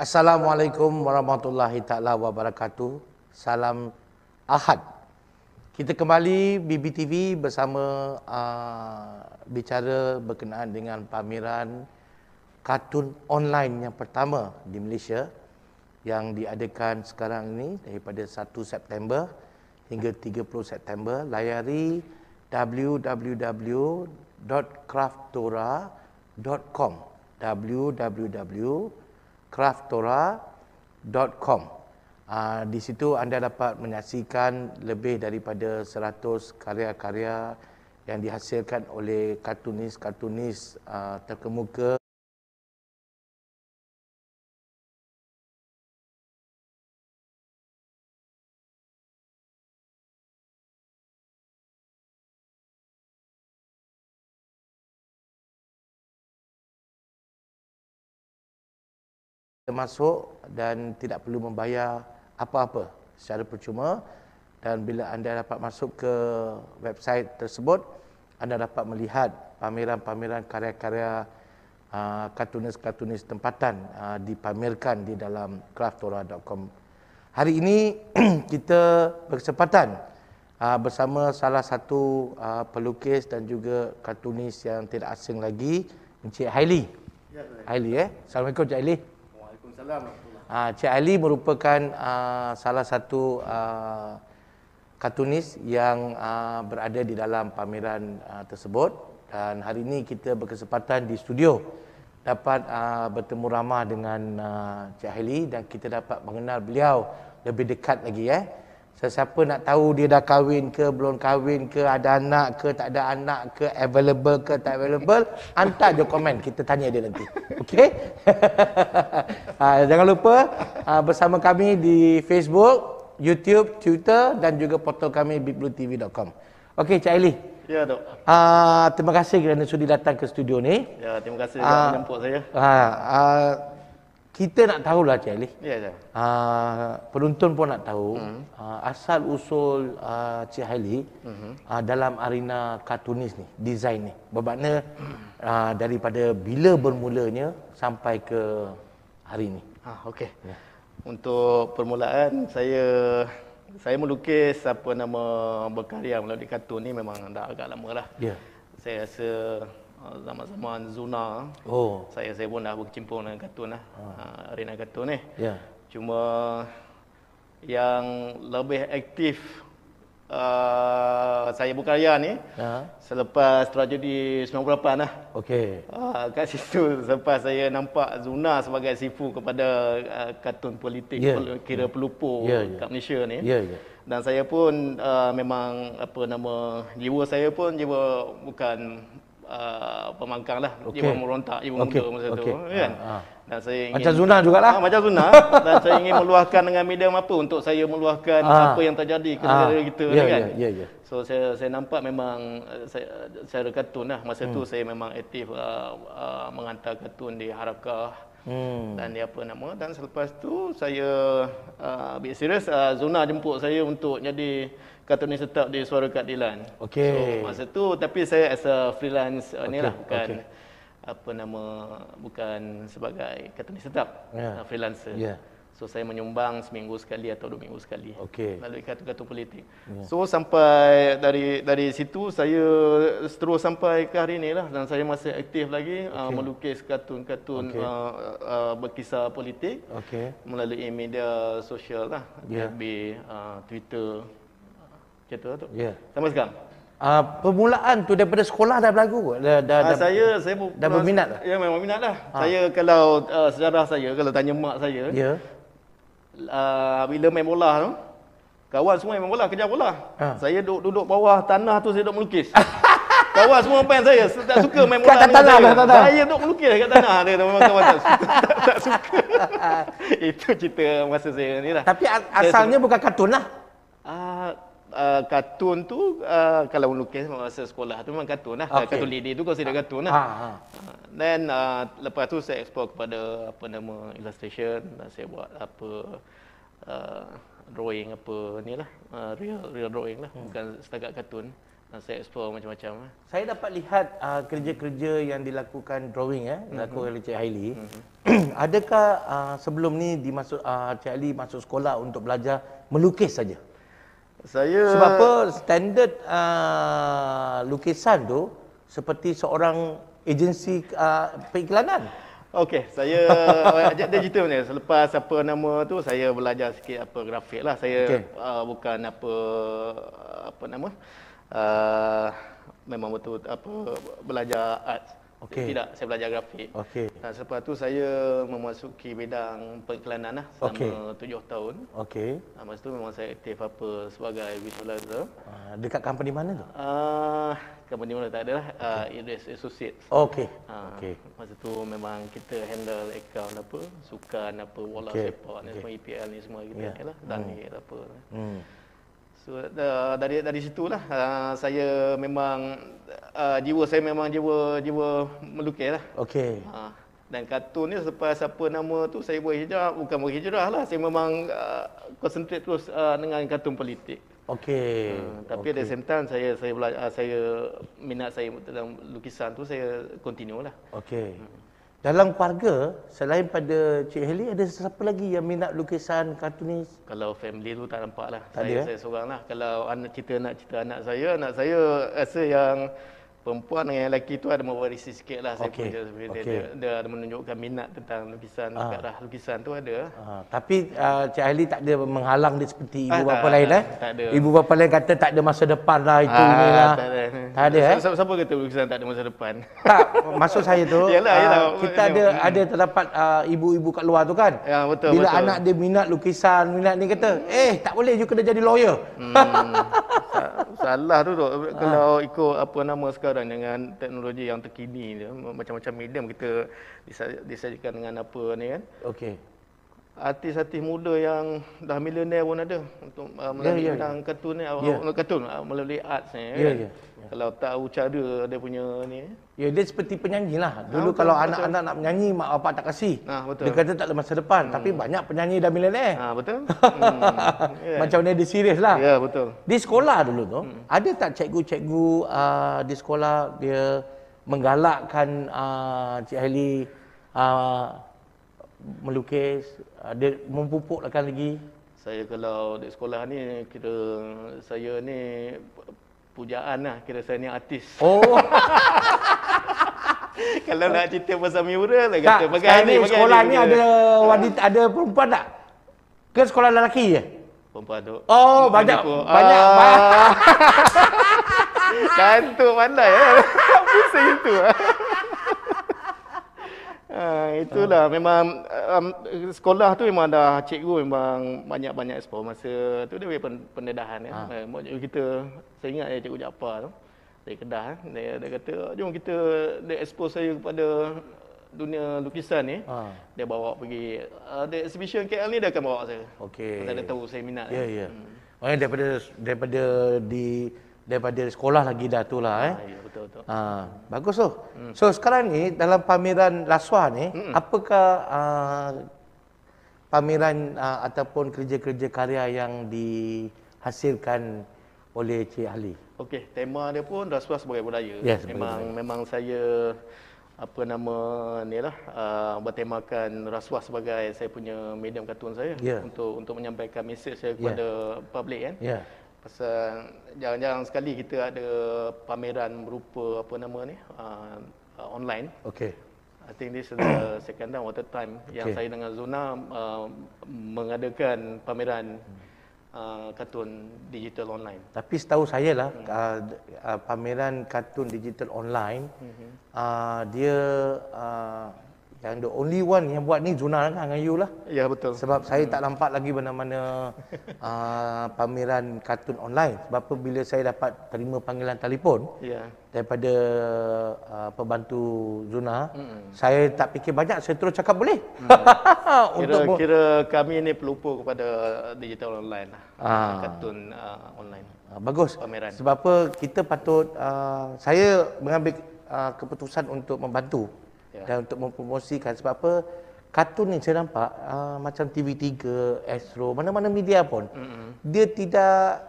Assalamualaikum warahmatullahi taala wabarakatuh. Salam Ahad. Kita kembali BBTV bersama bicara berkenaan dengan pameran kartun online yang pertama di Malaysia yang diadakan sekarang ini daripada 1 September hingga 30 September. Layari www.craftora.com www.craftora.com. Di situ anda dapat menyaksikan lebih daripada 100 karya-karya yang dihasilkan oleh kartunis-kartunis terkemuka. Masuk dan tidak perlu membayar apa-apa secara percuma, dan bila anda dapat masuk ke website tersebut, anda dapat melihat pameran-pameran karya-karya kartunis-kartunis tempatan dipamerkan di dalam craftora.com. Hari ini kita berkesempatan bersama salah satu pelukis dan juga kartunis yang tidak asing lagi, Encik Haili. Ya, Haili Assalamualaikum Encik Haili. Cik Ali merupakan salah satu kartunis yang berada di dalam pameran tersebut, dan hari ini kita berkesempatan di studio dapat bertemu ramah dengan Cik Ali dan kita dapat mengenal beliau lebih dekat lagi. Sesiapa nak tahu dia dah kahwin ke, belum kahwin ke, ada anak ke, tak ada anak ke, available ke, tak available, hantar je komen, kita tanya dia nanti. Okey? Jangan lupa bersama kami di Facebook, YouTube, Twitter dan juga portal kami bigbluetv.com. Okey, Cik Aili. Ya, Dok. Terima kasih kerana sudi datang ke studio ni. Ya, terima kasih juga menjemput saya. Kita nak tahulah Cik Ali. Ya. Penonton pun nak tahu asal usul Cik Ali dalam arena kartunis ni, design ni. Bermakna daripada bila bermulanya sampai ke hari ni. Okey. Ya. Untuk permulaan saya melukis berkarya melalui kartun ni memang dah agak lama lah. Ya. Saya rasa zaman-zaman Zuna, saya pun dah berkecimpung dengan kartun lah, arena kartun ni. Ya. Cuma yang lebih aktif saya berkarya ni selepas tragedi 98 lah. Okey. Kat situ selepas saya nampak Zuna sebagai sifu kepada kartun politik, kira pelupur kat Malaysia ni. Dan saya pun memang jiwa saya pun jiwa bukan pemangkang lah, jiwa merontak, jiwa muda masa tu kan. Dan saya ingin macam Zuna jugalah. Macam Zuna. Dan saya ingin meluahkan dengan medium apa untuk saya meluahkan apa yang terjadi ke negara kita ni kan. So saya nampak memang secara kartun lah masa tu saya memang aktif menghantar kartun di Harakah dan di dan selepas tu saya ambil serius. Zuna jemput saya untuk jadi kartunis tetap di Suara Keadilan. So masa tu tapi saya as a freelance ni lah, bukan bukan sebagai kartunis tetap, freelancer. So saya menyumbang seminggu sekali atau 2 minggu sekali melalui kartun-kartun politik. So sampai dari situ saya terus sampai ke hari ni lah, dan saya masih aktif lagi melukis kartun-kartun berkisah politik melalui media sosial lah, FB, Twitter, macam tu. Sampai sekarang. Permulaan tu daripada sekolah dah berlagu ke? Saya dah berminat lah? Ya, memang minat lah. Saya kalau sejarah saya, kalau tanya mak saya, bila main bola tu, kawan semua main bola, kejar bola. Saya duduk bawah tanah tu, saya duduk melukis. Kawan semua main, saya tak suka main bola kat tanah. Saya duduk melukis kat tanah. Dia memang kawan tak suka. Itu cerita masa saya ni lah. Tapi asalnya bukan kartun lah. Kartun tu kalau melukis masa sekolah tu memang kartun lah. Kartun lidi tu consider kartun lah. Dan lepas tu saya explore kepada illustration, dan saya buat drawing real drawing lah, bukan setakat kartun. Saya explore macam-macam. Saya dapat lihat kerja-kerja yang dilakukan drawing dilakukan oleh Cik Haili. Adakah sebelum ni Cik Haili masuk sekolah untuk belajar melukis saja? Sebab apa standard lukisan tu seperti seorang agensi periklanan. Okey, saya dia cerita ni selepas apa nama tu saya belajar sikit apa grafik lah. Saya bukan apa nama memang betul belajar art. Tidak, saya belajar grafik. Dan selepas tu saya memasuki bidang periklanan selama 7 tahun. Masa tu memang saya aktif sebagai visualizer. Dekat company mana tu? Company mana tak ada lah. Iris Associates. Masa tu memang kita handle account sukan bola sepak ni semua, EPL ni semua kita lah. Dan ni apa. So dari situlah saya memang jiwa saya memang jiwa melukis lah. Dan kartun ni selepas tu saya berhijrah, bukan berhijrah lah, saya memang concentrate terus dengan kartun politik. Tapi at the same time saya belajar, minat saya dalam lukisan tu saya continue lah. Dalam keluarga, selain pada Cik Haili, ada siapa lagi yang minat lukisan, kartunis? Kalau family tu tak nampak lah. Saya seorang lah. Kalau cerita anak saya rasa yang perempuan dengan yang lelaki tu ada mewarisi sikit lah. Dia ada menunjukkan minat tentang lukisan, ke arah lukisan tu ada. Tapi Cik Haili tak ada menghalang dia seperti ibu bapa lain Tak ada. Ibu bapa lain kata tak ada masa depan lah, itu ni lah. Tak ada Siapa kata lukisan tak ada masa depan? Tak, maksud saya tu Yalah, kita ada terdapat ibu-ibu kat luar tu kan. Betul, bila betul. anak dia minat lukisan, minat ni kata, tak boleh, you kena jadi lawyer. Salah tu kalau ikut apa nama sekarang dengan teknologi yang terkini ni, macam-macam medium kita disajikan dengan apa ni kan. Artis-artis muda yang dah milenial pun ada untuk melalui bidang kartun ni, melalui arts ni. Kalau tahu cara dia punya ni. Dia seperti penyanyi lah. Dulu kalau anak-anak nak menyanyi, mak bapak tak kasih. Dia kata tak ada masa depan. Tapi banyak penyanyi dah milenial. Betul. Macam ni dia serius lah. Ya, betul. Di sekolah dulu tu, ada tak cikgu-cikgu di sekolah dia menggalakkan Cik Haili melukis, dia mempupukkan lagi? Saya kalau di sekolah ni kira saya ni pujaan lah, kira saya ni artis. Kalau nak cerita pasal mural lah kata bagai sekolah ni ada wanita, ada perempuan tak? Ke sekolah lelaki je? Perempuan tu. Banyak. Kantuk pandai pusing itu. Itulah memang sekolah tu memang dah cikgu memang banyak explore masa tu dia pendedahan kita, saya ingat cikgu Jaafar tu dari Kedah dia kata jom dia expose saya kepada dunia lukisan ni. Dia bawa pergi the exhibition KL ni, dia akan bawa saya. Dia tahu saya minat. Daripada sekolah lagi dah tu lah. Ya, betul. Bagus tu. So sekarang ni dalam pameran Laswa ni, apakah pameran ataupun kerja-kerja karya yang dihasilkan oleh Cik Haili? Tema dia pun Laswa sebagai budaya. Memang saya bertemakan Rasuah sebagai saya punya medium kartun saya untuk menyampaikan mesej saya kepada public kan. Pasal jarang-jarang sekali kita ada pameran berupa online. I think this is the second time or third time yang saya dengan Zona mengadakan pameran kartun digital online. Tapi setahu saya lah pameran kartun digital online dia yang the only one yang buat ni Zuna dengan you lah. Ya, betul. Sebab saya tak nampak lagi mana-mana pameran kartun online. Sebab bila saya dapat terima panggilan telefon daripada pembantu Zuna, saya tak fikir banyak, saya terus cakap boleh. Kira kami ni pelupur kepada digital online lah. Kartun online. Bagus. Pameran. Sebab apa kita patut, saya mengambil keputusan untuk membantu dan untuk mempromosikan. Sebab apa, kartun ni saya nampak macam TV3, Astro, mana-mana media pun dia tidak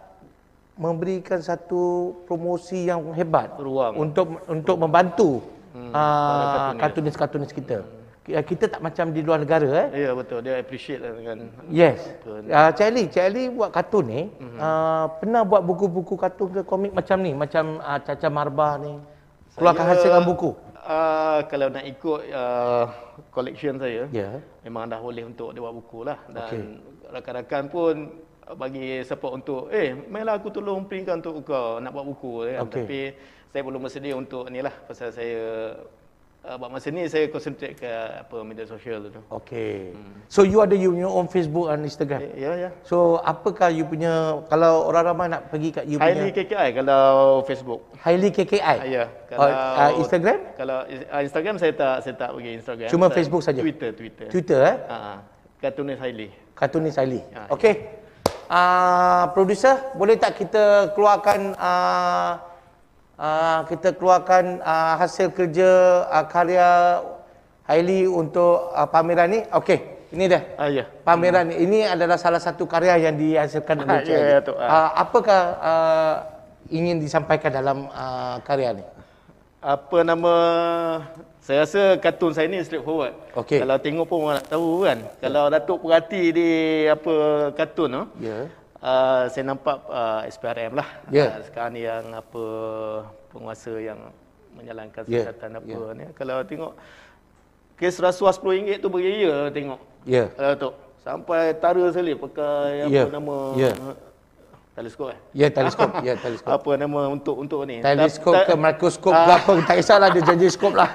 memberikan satu promosi yang hebat ruang untuk membantu kartunis kita. Kita tak macam di luar negara Ya betul, dia appreciate dengan yes. Cik Ali buat kartun ni pernah buat buku-buku kartun ke komik macam ni, macam Caca Marbah ni. Keluarkan hasilkan buku. Kalau nak ikut collection saya, memang dah boleh untuk dia buat buku lah. Dan rakan-rakan pun bagi support untuk, mainlah aku tolong printkan untuk kau nak buat buku kan. Tapi saya belum bersedia untuk ni lah, pasal saya buat masa ni saya concentrate ke media sosial tu. So you ada your own Facebook and Instagram? Ya. So apakah you punya, kalau orang ramai nak pergi kat you Hailey punya KKI kalau Facebook. Hailey KKI? Ya. Kalau Instagram? Kalau Instagram saya tak pergi Instagram. Cuma Facebook saja. Twitter Kartunis Hailey. Kartunis Hailey. Producer, boleh tak kita keluarkan hasil kerja karya Hailey untuk pameran ni? Ini dah. Pameran ini adalah salah satu karya yang dihasilkan oleh Cik Hailey. Apakah ingin disampaikan dalam karya ni? Apa nama, saya rasa kartun saya ni straightforward. Kalau tengok pun orang nak tahu kan. Kalau Datuk perhati di kartun tu, saya nampak SPRM lah. Sekarang ni yang penguasa yang menjalankan siasatan ni. Kalau tengok kes rasuah RM10 tu beria tengok. Kalau tu sampai tara sekali pakai teleskop teleskop. Apa nama untuk ni? Teleskop ke mikroskop ke apa, tak kisahlah, dia janji skop lah.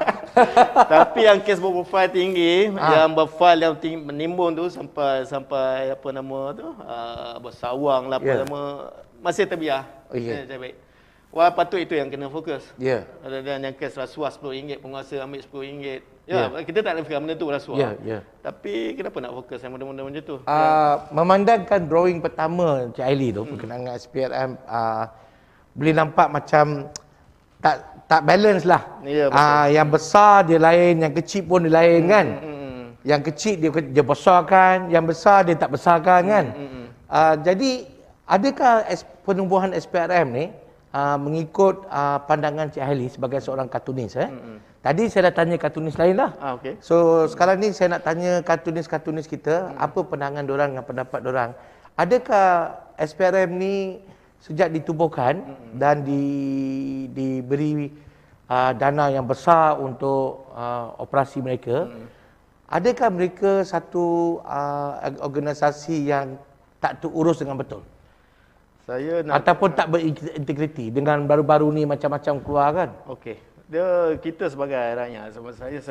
Tapi yang kes berprofil tinggi, yang berfile yang tinggi menimbun tu sampai apa nama tu, bersawang lah apa nama, masih terbiar. Baik. Wah, patut itu yang kena fokus. Dan yang kes rasuah RM10, penguasa ambil RM10. Kita tak nak fikir benda tu rasuah. Tapi kenapa nak fokus yang benda-benda macam tu? Memandangkan drawing pertama Cik Hailey tu berkenaan dengan SPRM, boleh nampak macam tak balance lah. Yang besar dia lain, yang kecil pun dia lain kan. Yang kecil dia besarkan, yang besar dia tak besarkan kan. Jadi adakah penumbuhan SPRM ni mengikut pandangan Cik Hailey sebagai seorang kartunis? Tadi saya dah tanya kartunis lain lah. So sekarang ni saya nak tanya kartunis-kartunis kita, apa pandangan dorang dengan pendapat dorang. Adakah SPRM ni sejak ditubuhkan dan diberi dana yang besar untuk operasi mereka, adakah mereka satu organisasi yang tak terurus dengan betul? Ataupun tak berintegriti dengan baru-baru ni macam-macam keluar kan? Kita sebagai rakyat, saya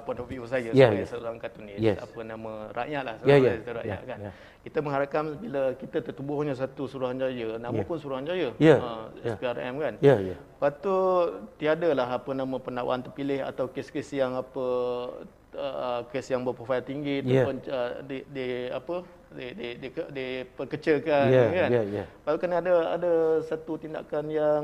point of view saya sebagai seorang kartunis, apa nama rakyat lah, rakyat kan. Kita mengharapkan bila kita tertubuhnya satu Suruhanjaya, nama pun Suruhanjaya, SPRM kan. Patut tiadalah apa nama penakwaan terpilih atau kes-kes yang kes yang berprofil tinggi diperkecilkan kan. Patut kena ada satu tindakan yang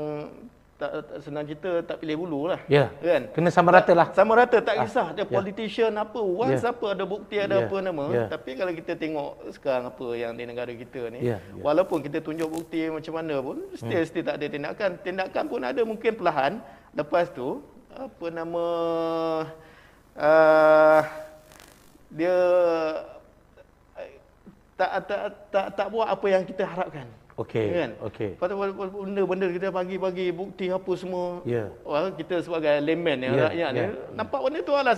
senang kita tak pilih bulu lah. Kan? Kena sama rata lah. Sama rata, tak kisah dia politician apa, once apa ada bukti ada apa nama. Tapi kalau kita tengok sekarang apa yang di negara kita ni, walaupun kita tunjuk bukti macam mana pun, still tak ada tindakan. Tindakan pun ada mungkin perlahan. Lepas tu apa nama dia tak buat apa yang kita harapkan. Kan? Benda-benda kita bagi bukti apa semua. Kita sebagai layman yang rakyat ni nampak benda tu lah,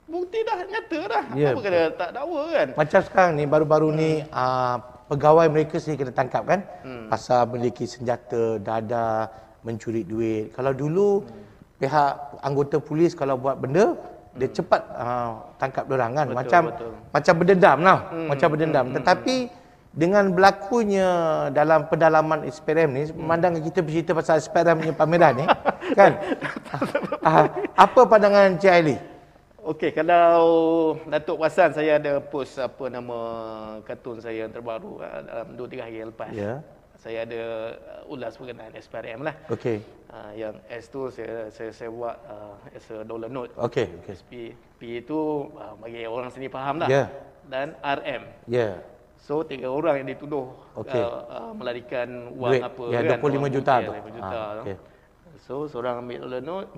bukti dah nyata dah. Apa kena tak dakwa kan? Macam sekarang ni baru-baru ni pegawai mereka sendiri kena tangkap kan, pasal memiliki senjata, dadah, mencuri duit. Kalau dulu pihak anggota polis kalau buat benda, dia cepat tangkap dorang kan. Macam berdendam lah. Macam berdendam. Tetapi dengan berlakunya dalam pendalaman SPRM ni, memandangkan kita bercerita pasal SPRM punya pameran ni kan, apa pandangan Cik Hailey? Kalau Datuk perasan, saya ada post apa nama kartun saya yang terbaru dalam 2-3 hari yang lepas. Saya ada ulas berkenaan SPRM lah. Yang S tu saya buat as a dollar note. P itu bagi orang sini faham lah. Dan RM. So 3 orang yang dituduh melarikan wang duit. apa Ya, kan, 25 juta tu. 25 juta. Okay. So seorang ambil dollar note,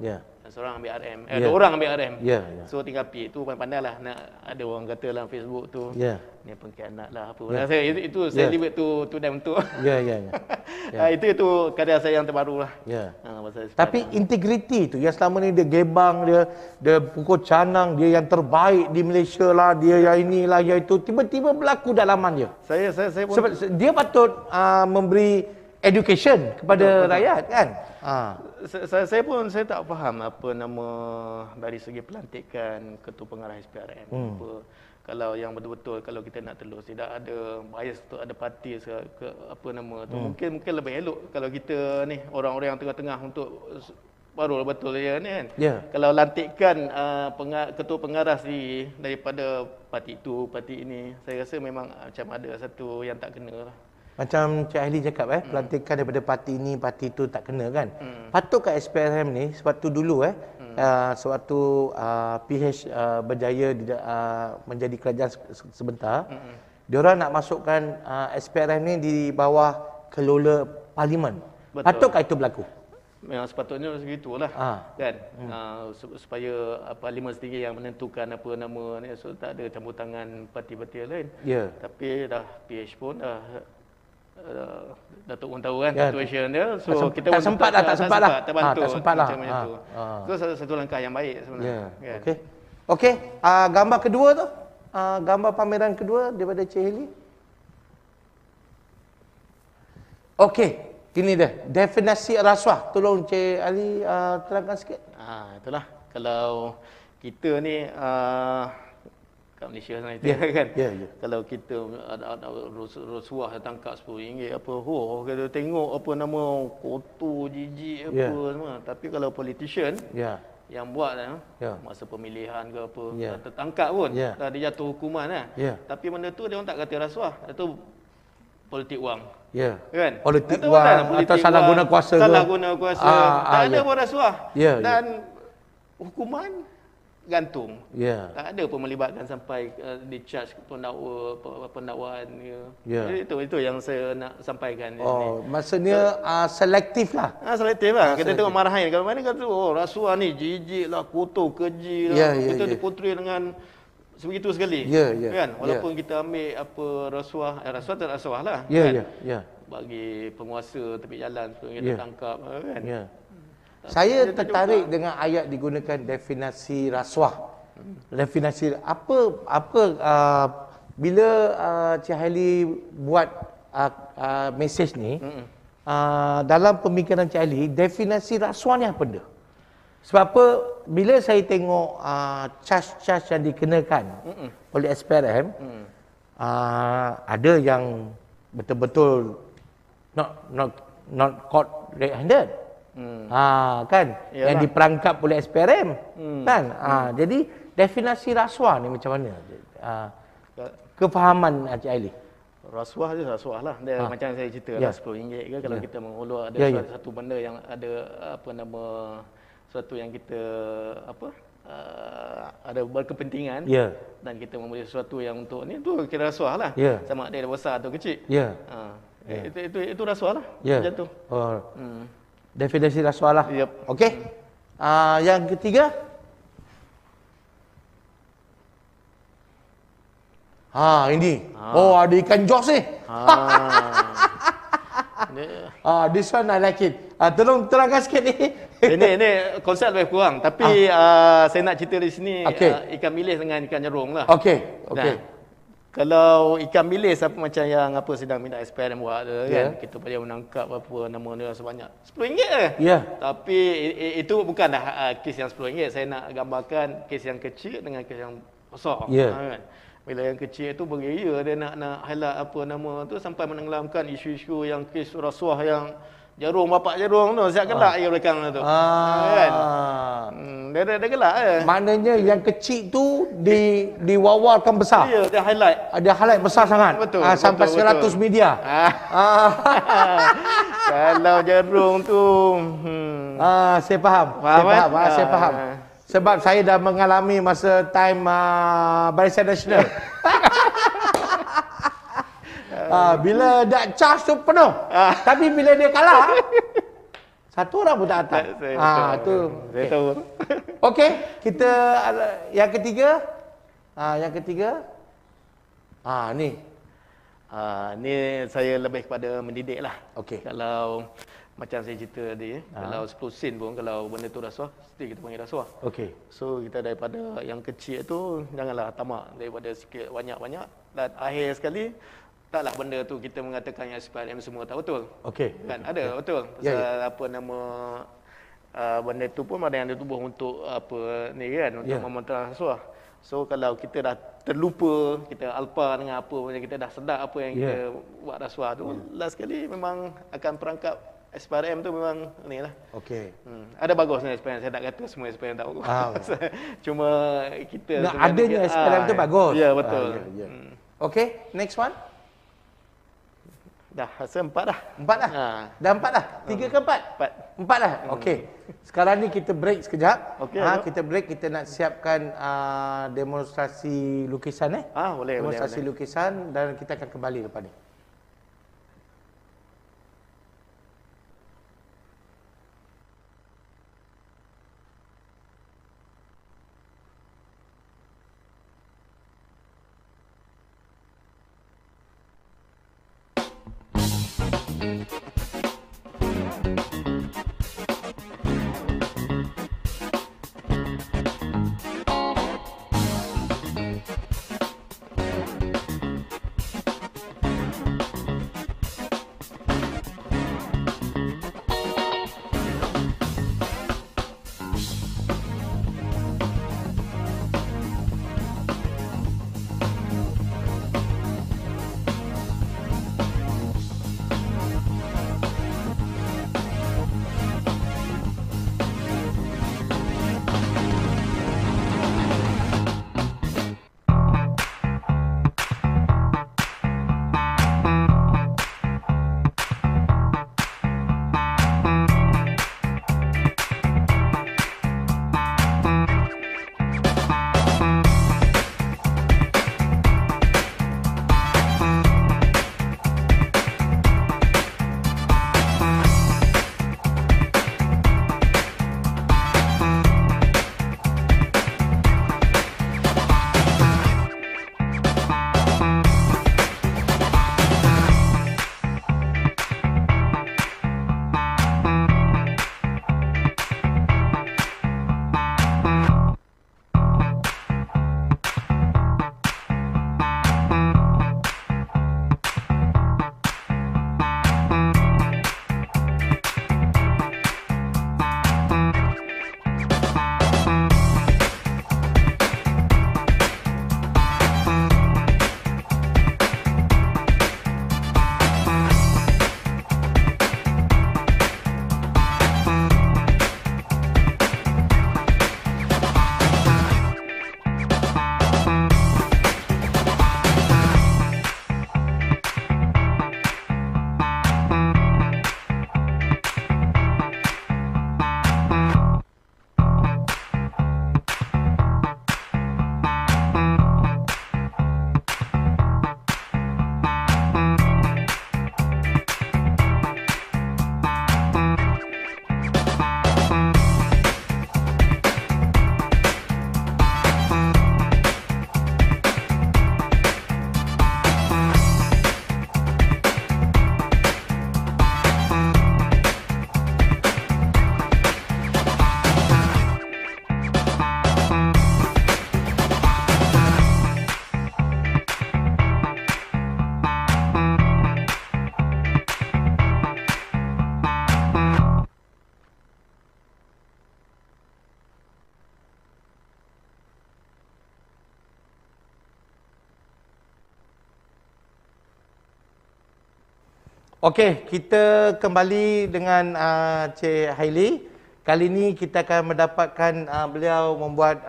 seorang ambil RM. Ya. 2 orang ambil RM. Ya. So tinggal pi tu pandai-pandailah nak ada orang kata dalam Facebook tu. Ya. Ni pengkhianat lah apa. Saya itu saya leave it to them tu. Ya. Itu karya saya yang terbaru lah. Ya. Pasal Tapi integriti tu yang selama ni dia gebang, dia pukul canang, dia yang terbaik di Malaysia lah, dia yang inilah, yang itu, tiba-tiba berlaku dalaman dia. Saya pun Sebab dia patut memberi education kepada rakyat kan. Saya pun tak faham apa nama dari segi pelantikan ketua pengarah SPRM. Kalau yang betul-betul kalau kita nak telus tidak ada bias tu, ada parti ke apa nama tu, mungkin lebih elok kalau kita ni orang-orang yang tengah-tengah untuk baru betul ya ni kan. Kalau lantikan ketua pengarah daripada parti tu, parti ini, saya rasa memang macam ada satu yang tak kena lah. Macam Cik Aili cakap pelantikan daripada parti ni, parti tu tak kena kan. Patutkah SPRM ni sewaktu dulu sewaktu PH berjaya menjadi kerajaan sebentar, diorang nak masukkan SPRM ni di bawah kelola parlimen. Patutkah itu berlaku? Memang sepatutnya segitulah kan. Supaya parlimen sendiri yang menentukan apa nama ni, so tak ada campur tangan parti-parti lain. Tapi dah PH pun Datuk pun tahu kan situation dia. So kita tak sempat lah. terbantu macam itu. So satu langkah yang baik sebenarnya. Okey. Gambar kedua tu. Gambar pameran kedua daripada Cik Heli. Okey. Ini dia. Definisi rasuah. Tolong Cik Ali terangkan sikit. Itulah. Kalau kita ni kat Malaysia sana itu kan. Kalau kita ada rasuah tangkap RM10 apa, kita tengok apa nama kotor, jijik apa semua. Tapi kalau politician yang buat masa pemilihan ke apa, tertangkap pun, dah dijatuh hukuman lah. Tapi benda tu dia orang tak kata rasuah, itu politik wang. Kan? Politik wang atau salah guna kuasa. Salah guna kuasa. Tak ada pun rasuah. Dan hukuman gantung. Tak ada pun melibatkan sampai di-charge pendakwaan. Itu yang saya nak sampaikan. Maksudnya selektif lah. Selektif lah. Kita tengok marahin. Kalau mana kata, rasuah ni jijik lah, kotor, keji lah. Kita diputeri dengan sebegitu sekali. Kan? Walaupun kita ambil apa rasuah tak rasuah lah. Bagi penguasa tepi jalan supaya kita tangkap. Kan? Saya tertarik dengan ayat digunakan definisi rasuah. Definisi apa bila Cik Haili buat mesej ni, dalam pemikiran Cik Haili, definisi rasuah ni apa dia? Sebab apa, bila saya tengok charge-charge yang dikenakan oleh SPRM, ada yang betul-betul not caught red-handed. Kan yang diperangkap oleh SPRM kan. Jadi definisi rasuah ni macam mana kefahaman Cik Aili? Rasuah je rasuah lah. Dia macam saya cerita lah, RM10 ke kalau kita mengulur ada satu benda yang ada apa nama, suatu yang kita ada berkepentingan dan kita memberi sesuatu yang untuk ni, tu kira rasuah lah. Sama ada dia besar atau kecil. Itu rasuah lah. Macam tu. Definisi rasuah lah. Okey. Yang ketiga. Ini. Ada ikan jos ni. This one I like it. Tolong terangkan sikit ni. Ini konsep lebih kurang. Tapi saya nak cerita di sini ikan bilis dengan ikan jerung lah. Okey. Kalau ikan bilis apa macam yang sedang minta SPRM buat kan, kita boleh menangkap apa nama dia sebanyak RM10 je. Tapi itu bukan dah kes yang RM10. Saya nak gambarkan kes yang kecil dengan kes yang besar. Kan? Bila yang kecil itu beria, dia nak highlight apa nama tu sampai menenggelamkan isu-isu yang kes rasuah yang bapak jarung tu siap gelak air belakang tu. Kan? Dia gelak je. Maknanya yang kecil tu diwawarkan besar. Dia highlight. Dia highlight besar sangat. Sampai 100 media. Kalau jarung tu. Saya faham. Saya faham. Sebab saya dah mengalami masa time Barisan Nasional. Bila dah charge tu penuh. Tapi bila dia kalah, satu orang pun tak datang. Tu. Saya tahu. Okey, kita yang ketiga. Yang ketiga. Ni. Ni saya lebih kepada mendidik lah. Okey. Kalau macam saya cerita tadi, kalau 10 sen pun kalau benda tu rasuah, mesti kita panggil rasuah. Okey. So kita daripada yang kecil tu janganlah tamak daripada sikit banyak-banyak dan akhir sekali taklah benda tu kita mengatakan yang SPRM semua tak betul. Okey. Kan ada betul. Pasal apa nama benda tu pun ada yang ditubuh untuk apa ni kan, untuk memontar rasuah. So kalau kita dah terlupa, kita alpa dengan apa, kita dah sedar apa yang kita buat rasuah tu, last sekali memang akan perangkap SPRM tu memang ni lah. Okey. Ada bagusnya SPRM, saya tak kata semua SPRM tak bagus. Cuma kita adanya SPRM tu bagus. Ya, betul. Okey, next one. Dah rasa 4 dah. 4 dah? Dah 4 dah? 3 ke 4? 4 dah? Okey. Sekarang ni kita break sekejap. Kita break, kita nak siapkan demonstrasi lukisan boleh. Demonstrasi lukisan dan kita akan kembali lepas ni. Okey, kita kembali dengan Cik Haili. Kali ini kita akan mendapatkan beliau membuat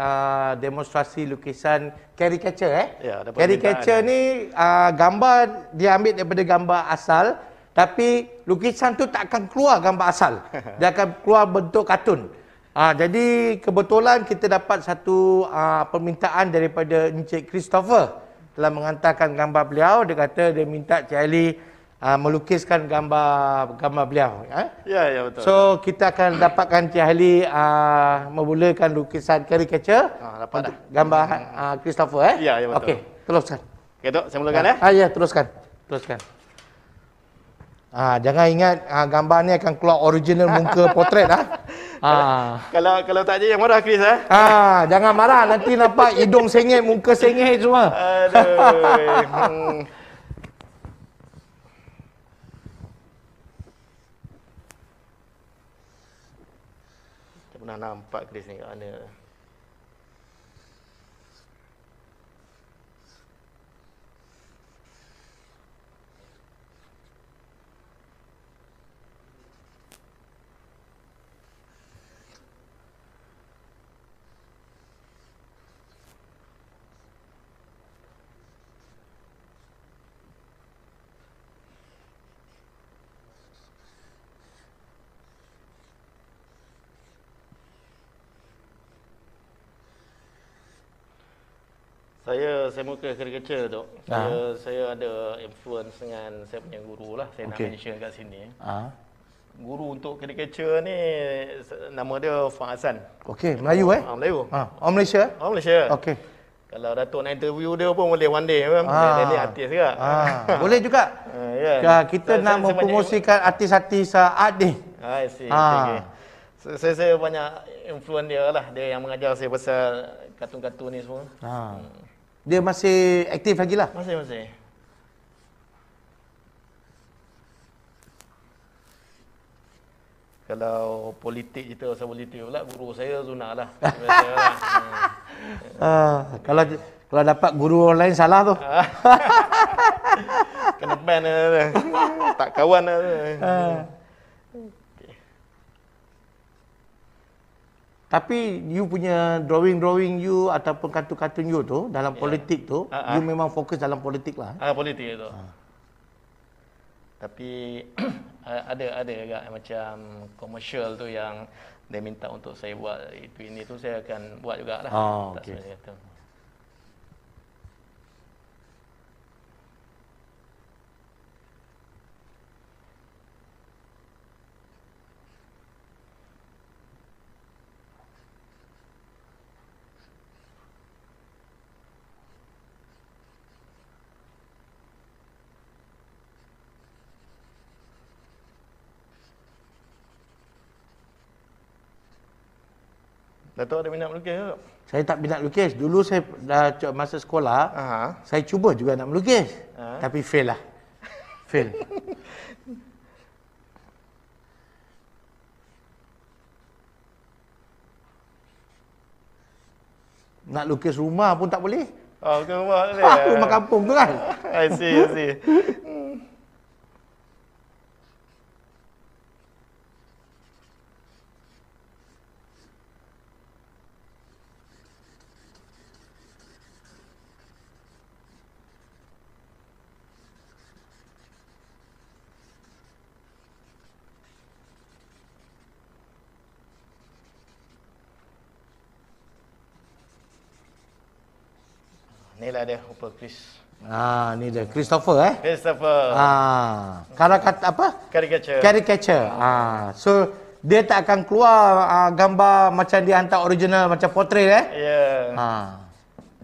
demonstrasi lukisan caricature. Ya, caricature ni gambar dia ambil daripada gambar asal, tapi lukisan tu tak akan keluar gambar asal. Dia akan keluar bentuk kartun. Jadi kebetulan kita dapat satu permintaan daripada Encik Christopher telah mengantarkan gambar beliau. Dia kata dia minta Cik Ali melukiskan gambar beliau. Ya, betul. So kita akan dapatkan Cik Ali memulakan lukisan caricature dapat dah. Gambar Christopher. Ya, betul. Okey, teruskan. Okey, Dok, saya mulakan Ya, teruskan. Jangan ingat gambar ni akan keluar original muka potret Kalau tak je yang marah Chris jangan marah, nanti nampak hidung sengit, muka sengit semua. Aduh. Tak pernah nampak Chris ni kat mana. Saya muka caricature tu. Saya ada influence dengan saya punya guru lah. Saya nak mention kat sini. Guru untuk caricature ni nama dia Fang Hassan. Okey, Melayu Melayu. Orang Malaysia? Orang Malaysia. Okey. Kalau Datuk nak interview dia pun boleh one day kan. Dia artis juga. Boleh juga. Kita nak mempromosikan artis-artis art ni. I see. Okay. Saya banyak influence dia lah. Dia yang mengajar saya pasal kartun-kartun ni semua. Dia masih aktif lagi lah? Masih. Kalau politik kita pasal politik pula, guru saya Zuna lah. Kalau dapat guru orang lain salah tu. Kena ban lah. Tak kawan lah. Tapi you punya drawing you ataupun kartun-kartun you tu dalam politik tu, you memang fokus dalam politik lah. Politik tu. Tapi ada juga macam komersial tu yang dia minta untuk saya buat ini tu, saya akan buat jugalah. Okey. Datuk ada minat melukis ke? Saya tak minat lukis. Dulu saya masa sekolah, saya cuba juga nak melukis. Tapi fail lah. Fail. Nak lukis rumah pun tak boleh. Lukis rumah tak boleh? Rumah kampung tu kan. I see. Inilah dia rupa Chris. Ni dia Christopher Christopher. Kata apa? Caricature. So dia tak akan keluar gambar macam dia hantar original macam portrait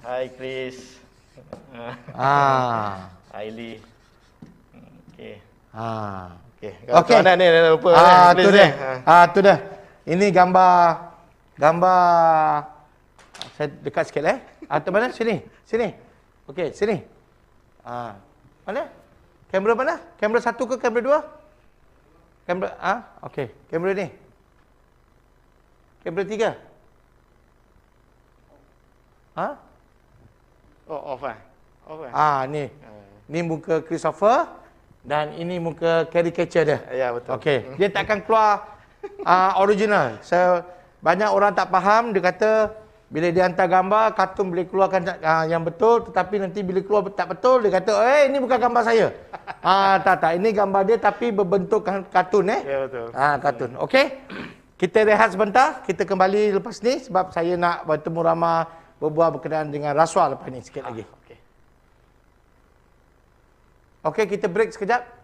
Hi Chris. Aili. Okey. Mana ni rupa tu dia. Tu dah. Ini gambar saya dekat sikit atau mana? Sini. Okey, sini. Mana? Kamera mana? Kamera 1 ke kamera 2? Kamera okey. Kamera ni. Kamera 3. Off. Ni. Ni muka Christopher dan ini muka caricature dia. Ya, betul. Okey. Dia tak akan keluar original. Banyak orang tak faham, dia kata bila dia hantar gambar, kartun boleh keluarkan yang betul, tetapi nanti bila keluar tak betul, dia kata, ini bukan gambar saya. Tak. Ini gambar dia tapi berbentuk kartun. Ya, betul. Kartun. Okey? Kita rehat sebentar. Kita kembali lepas ni sebab saya nak bertemu ramah berbual berkenaan dengan rasuah lepas ni sikit lagi. Okey, kita break sekejap.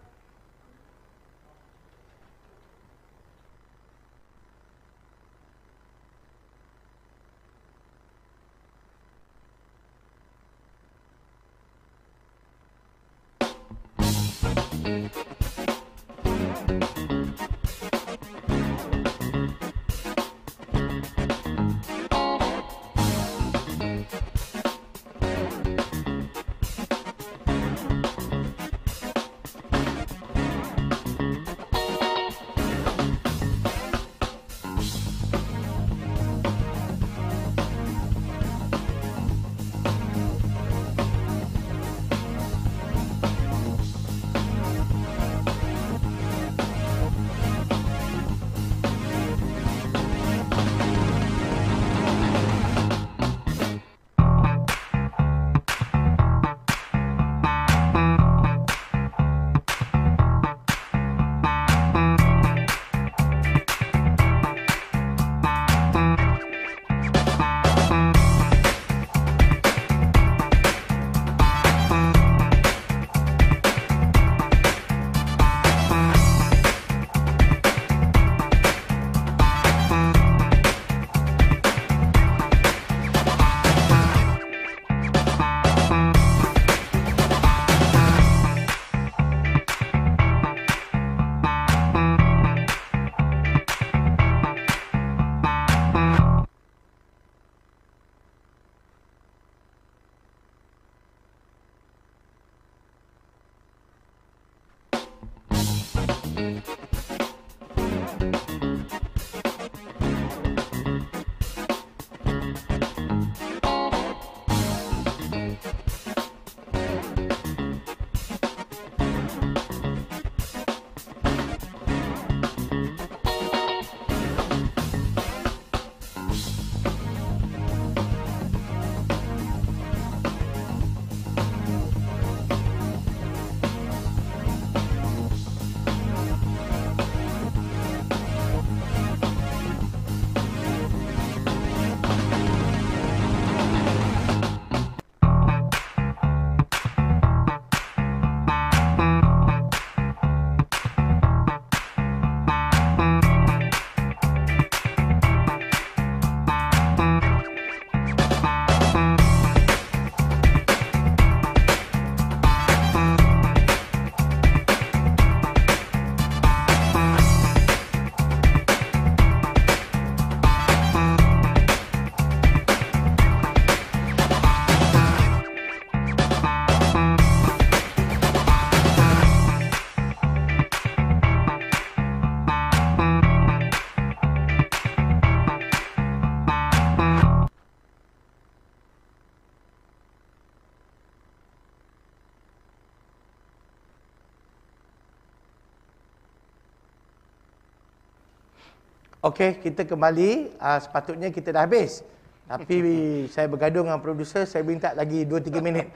Okey, kita kembali. Sepatutnya kita dah habis. Tapi saya bergaduh dengan produser, saya minta lagi 2-3 minit.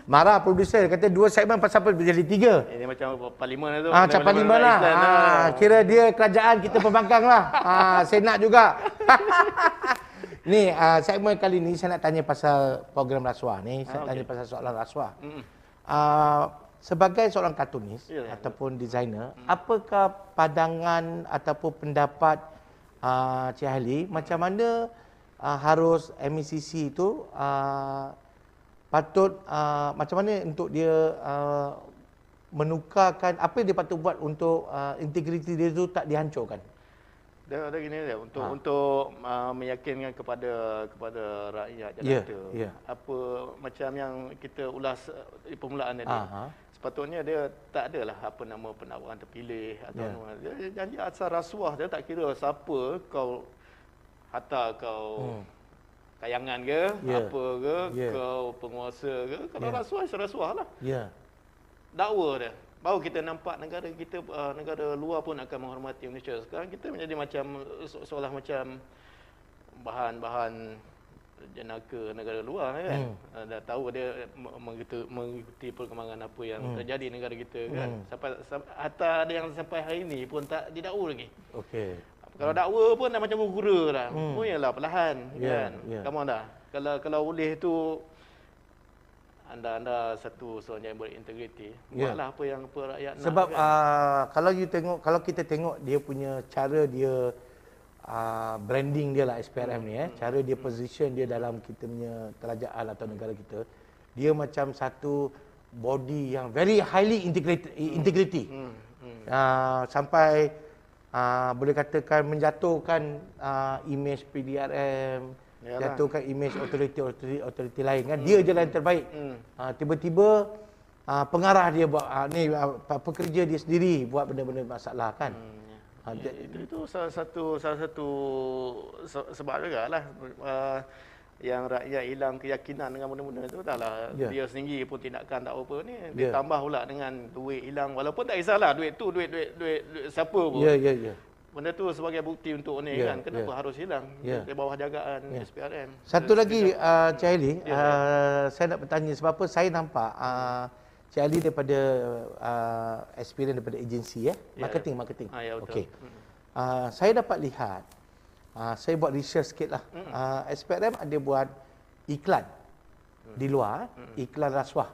Marah produser, kata 2 segmen pasal apa jadi 3. Ini macam parlimen tu. Macam parlimen lah. Kira dia kerajaan, kita pembangkang lah. Senat juga. Ni, segmen kali ni saya nak tanya pasal program rasuah ni. Saya tanya pasal soalan rasuah. Sebagai seorang kartunis ataupun designer, apakah pandangan ataupun pendapat Cik Haili macam mana harus MECC itu patut macam mana untuk dia menukarkan apa yang dia patut buat untuk integriti dia itu tak dihancurkan? Dia gini dia untuk meyakinkan kepada rakyat Jakarta apa macam yang kita ulas di permulaan tadi. Sepatutnya dia tak adalah apa nama penawaran terpilih atau dia janji asal rasuah, dia tak kira siapa kau hantar kau tayangan ke apa ke kau penguasa ke, kalau rasuah rasuah lah. Dakwa dia baru kita nampak negara kita, negara luar pun akan menghormati Indonesia. Sekarang kita menjadi macam seolah macam bahan-bahan jenaka negara luar kan. Dah tahu dia mengikuti perkembangan apa yang terjadi di negara kita kan. Sampai hatta ada yang sampai hari ini pun tak didakwa lagi. Okey. Kalau dakwa pun dah macam gura dah. Oh yalah perlahan kan. Come on dah. Kalau boleh tu anda satu seorang yang berintegriti. Buatlah apa yang rakyat nak. Sebab kalau kita tengok dia punya cara dia branding dia lah SPRM ni cara dia position dia dalam kita punya kerajaan atau negara kita, dia macam satu body yang very highly integrity. Sampai boleh katakan menjatuhkan image PDRM, jatuhkan image authority lain kan. Dia je lah yang terbaik. Tiba-tiba pengarah dia buat pekerja dia sendiri buat benda-benda masalah kan. Itu salah satu sebab jugalah yang rakyat hilang keyakinan dengan benda-benda itu. Taklah dia sendiri pun tindakan tak apa ni, ditambah pula dengan duit hilang, walaupun tak kisahlah duit tu duit siapa pun. Benda tu sebagai bukti untuk ni kan, kenapa harus hilang di bawah jagaan SPRM. Satu lagi Cik Haili, saya nak bertanya sebab apa saya nampak Cik Ali daripada experience daripada agensi marketing. Okey. Saya dapat lihat, saya buat research sikitlah. SPRM ada buat iklan di luar, iklan rasuah.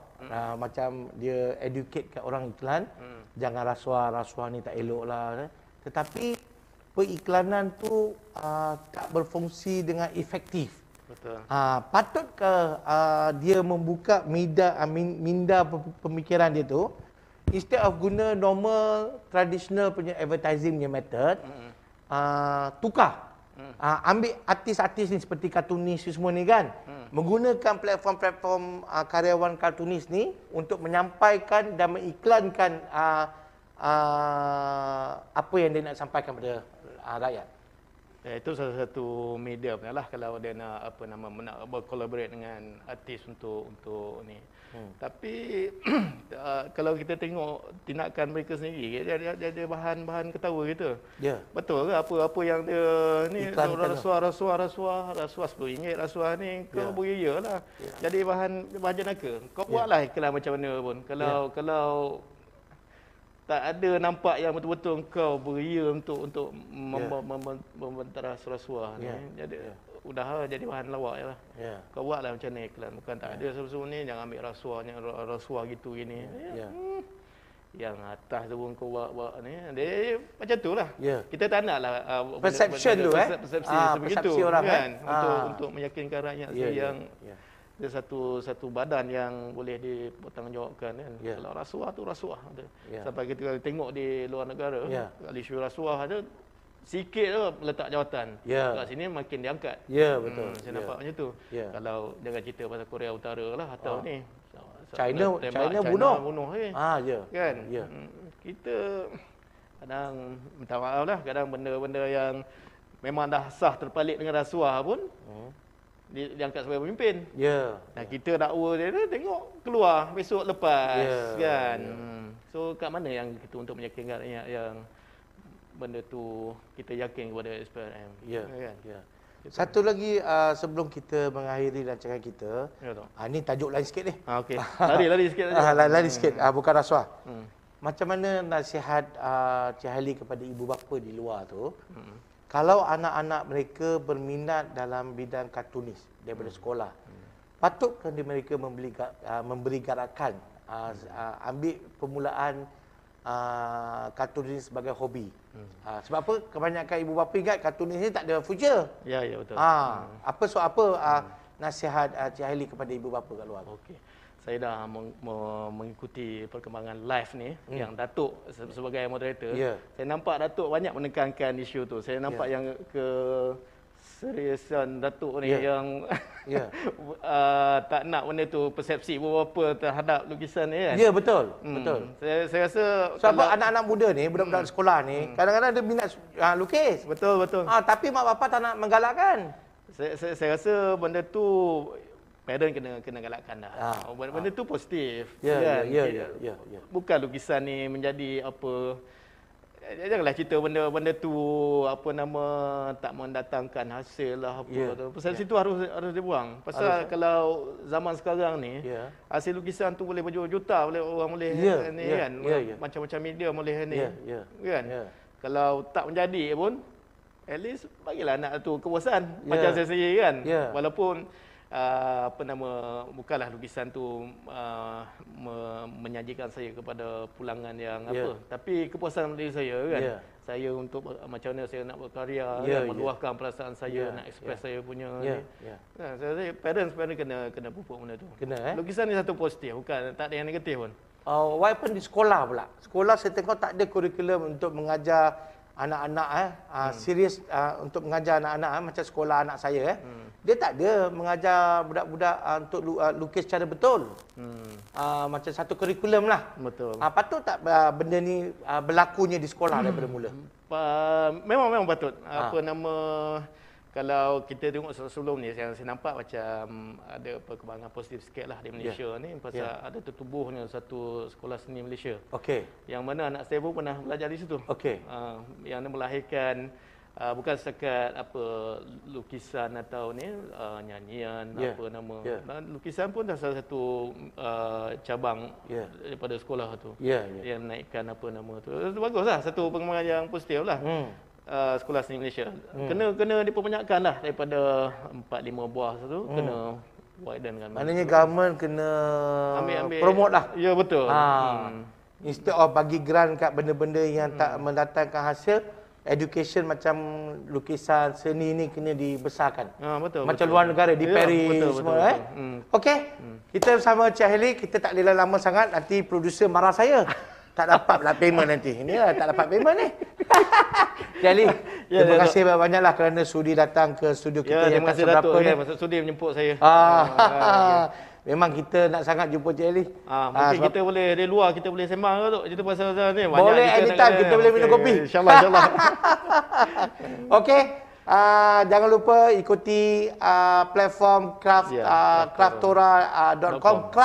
Macam dia educate kat orang iklan, jangan rasuah ni tak elok lah. Tetapi periklanan tu tak berfungsi dengan efektif. Betul. Patutkah dia membuka minda pemikiran dia tu, instead of guna normal traditional punya advertising punya method, tukar. Ambil artis-artis ni seperti kartunis semua ni kan, menggunakan platform-platform karyawan kartunis ni untuk menyampaikan dan mengiklankan apa yang dia nak sampaikan kepada rakyat. Itu salah satu media lah kalau dia nak nak berkolaborate dengan artis untuk ni. Tapi kalau kita tengok tindakan mereka sendiri, dia bahan ketawa gitu. Betul ke apa yang dia ni rasuah RM10, rasuah ni kau beria lah. Jadi bahan jenaka. Kau buatlah iklan macam mana pun. Kalau tak ada nampak yang betul-betul kau beria untuk membenteras rasuah ni. Jadi udah jadi bahan lawak jelah. Kau buatlah macam ni iklan, bukan tak ada sesuatu ni jangan ambil rasuah gitu gini. Yang atas tu pun kau buat ni. Dia macam tulah. Kita tak naklah perception tu persepsi orang kan untuk meyakinkan rakyat yang dia satu badan yang boleh dipertanggungjawabkan kan. Kalau rasuah tu rasuah. Sampai kita tengok di luar negara, kalau isu rasuah ada sikit tu letak jawatan. Kat sini makin diangkat. Betul. Saya nampak macam tu. Kalau jangan cerita pasal Korea Utara lah atau ni China bunuh. Kan? Kita kadang minta maaf lah, kadang benda-benda yang memang dah sah terpalit dengan rasuah pun diangkat sebagai pemimpin. Nah, kita dakwa dia tengok keluar besok lepas kan. So kat mana yang kita untuk meyakinkan rakyat yang benda tu kita yakin kepada SPRM. Kan? Satu lagi sebelum kita mengakhiri rancangan kita, ni tajuk lain sikit ni. Okey. Lari sikit saja. Lari sikit, bukan rasuah. Macam mana nasihat Cik Haili kepada ibu bapa di luar tu? Kalau anak-anak mereka berminat dalam bidang kartunis daripada sekolah, patutkah mereka memberi garakan, ambil permulaan kartunis sebagai hobi? Sebab apa? Kebanyakan ibu bapa ingat kartunis ni tak ada future. Ya betul. Apa nasihat Cik Haili kepada ibu bapa kat luar? Okey. Saya dah mengikuti perkembangan live ni yang Datuk sebagai moderator. Saya nampak Datuk banyak menekankan isu tu. Saya nampak yang seriusan Datuk ni yang tak nak benda tu persepsi beberapa terhadap lukisan ni kan. Ya betul. Saya rasa sebab anak-anak muda ni, budak-budak sekolah ni, kadang-kadang dia minat lukis. Betul. Tapi mak bapak tak nak menggalakkan. Saya rasa benda tu parent kena galakkan dah. Benda tu positif. Ya. Bukan lukisan ni menjadi apa. Janganlah cerita benda tu tak mendatangkan hasil lah apa tu. Pasal situ harus dibuang. Pasal kalau zaman sekarang ni hasil lukisan tu boleh berjuta-juta, orang boleh ni kan. Macam-macam media boleh ni. Kan? Kalau tak menjadi pun at least bagilah anak tu kepuasan macam saya sendiri kan. Walaupun bukanlah lukisan tu menyajikan saya kepada pulangan yang tapi kepuasan diri saya kan. Saya untuk macam mana saya nak berkarya, meluahkan perasaan saya, nak express saya punya saya parents kena pupuk benda tu. Lukisan ni satu positif, bukan tak ada yang negatif pun. What happened di sekolah pula? Sekolah saya tengok tak ada kurikulum untuk mengajar anak-anak serius untuk mengajar anak-anak macam sekolah anak saya dia tak ada mengajar budak-budak untuk lukis secara betul. Macam satu kurikulum lah. Betul. Patut tak benda ni berlakunya di sekolah daripada mula? Memang patut. Kalau kita tengok sebelum ni, saya nampak macam ada perkembangan positif sikit lah di Malaysia ni. Pasal ada tertubuhnya satu sekolah seni Malaysia. Yang mana anak saya pun pernah belajar di situ. Yang melahirkan bukan setakat lukisan atau nyanyian lukisan pun dah salah satu cabang daripada sekolah tu. Yang menaikkan tu. Itu baguslah, satu perkembangan yang positif lah. Sekolah Seni Malaysia kena diperbanyakkan lah, daripada 4-5 buah tu kena widenkan. Maknanya government kena ambil promote lah. Ya, betul. Instead of bagi grant kat benda-benda yang tak mendatangkan hasil, education macam lukisan seni ni kena dibesarkan. Betul. Macam luar negara di Paris semua. Okey. Kita bersama Cik Hailey, kita tak boleh lama sangat, nanti producer marah saya. Tak dapat pula payment nanti. Inilah tak dapat payment ni. Jadi, terima kasih banyak-banyaklah kerana sudi datang ke studio kita yang tak seberapa ni. Sudi menjemput saya. Memang kita nak sangat jumpa Cik Hailey. Mungkin kita boleh, dari luar kita boleh sembang ke tu? Cerita pasal ni. Boleh anytime, kita boleh minum kopi. InsyaAllah. Okey. Jangan lupa ikuti platform craftora.com. Craft craftora.com.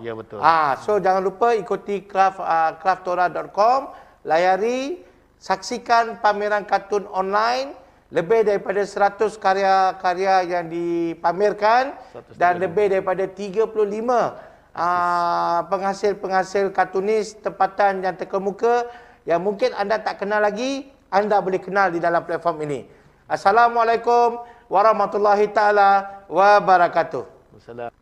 Ya, betul. So jangan lupa ikuti craftora.com, layari, saksikan pameran kartun online, lebih daripada 100 karya-karya yang dipamerkan dan lebih daripada 35 penghasil-penghasil kartunis tempatan yang terkemuka yang mungkin anda tak kenal lagi, anda boleh kenal di dalam platform ini. Assalamualaikum warahmatullahi taala wabarakatuh. Wassalam.